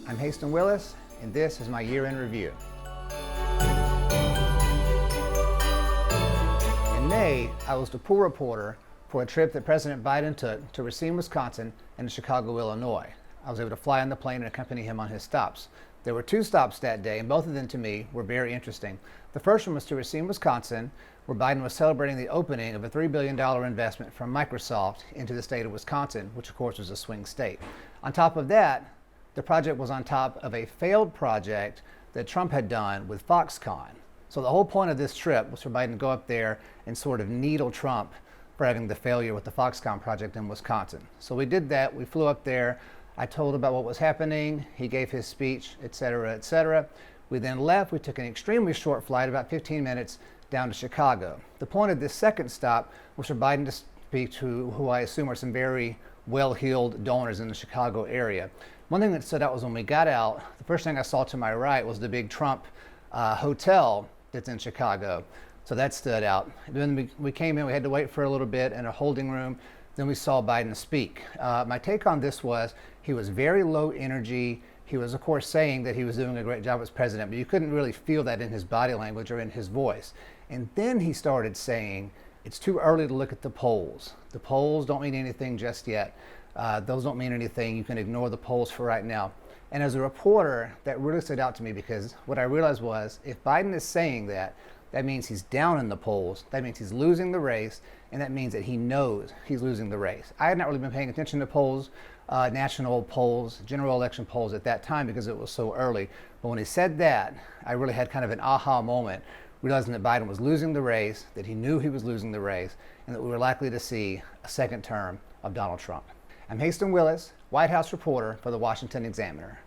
I'm Haisten Willis, and this is my year-end review. In May, I was the pool reporter for a trip that President Biden took to Racine, Wisconsin and Chicago, Illinois. I was able to fly on the plane and accompany him on his stops. There were 2 stops that day, and both of them to me were very interesting. The first one was to Racine, Wisconsin, where Biden was celebrating the opening of a $3 billion investment from Microsoft into the state of Wisconsin, which of course was a swing state. On top of that, the project was on top of a failed project that Trump had done with Foxconn. So the whole point of this trip was for Biden to go up there and sort of needle Trump for having the failure with the Foxconn project in Wisconsin. So we did that. We flew up there. I told about what was happening. He gave his speech, etc., etc. We then left. We took an extremely short flight, about 15 minutes, down to Chicago. The point of this second stop was for Biden to speak to who I assume are some very well-heeled donors in the Chicago area. One thing that stood out was when we got out, the first thing I saw to my right was the big Trump hotel that's in Chicago. So that stood out. Then we came in, we had to wait for a little bit in a holding room. Then we saw Biden speak. My take on this was he was very low energy. He was, of course, saying that he was doing a great job as president, but you couldn't really feel that in his body language or in his voice. And then he started saying, it's too early to look at the polls. The polls don't mean anything just yet. Those don't mean anything. You can ignore the polls for right now. And as a reporter, that really stood out to me because what I realized was if Biden is saying that, that means he's down in the polls. That means he's losing the race, and that means that he knows he's losing the race. I had not really been paying attention to polls, national polls, general election polls at that time because it was so early. But when he said that, I really had kind of an aha moment, realizing that Biden was losing the race, that he knew he was losing the race, and that we were likely to see a second term of Donald Trump. I'm Haisten Willis, White House reporter for the Washington Examiner.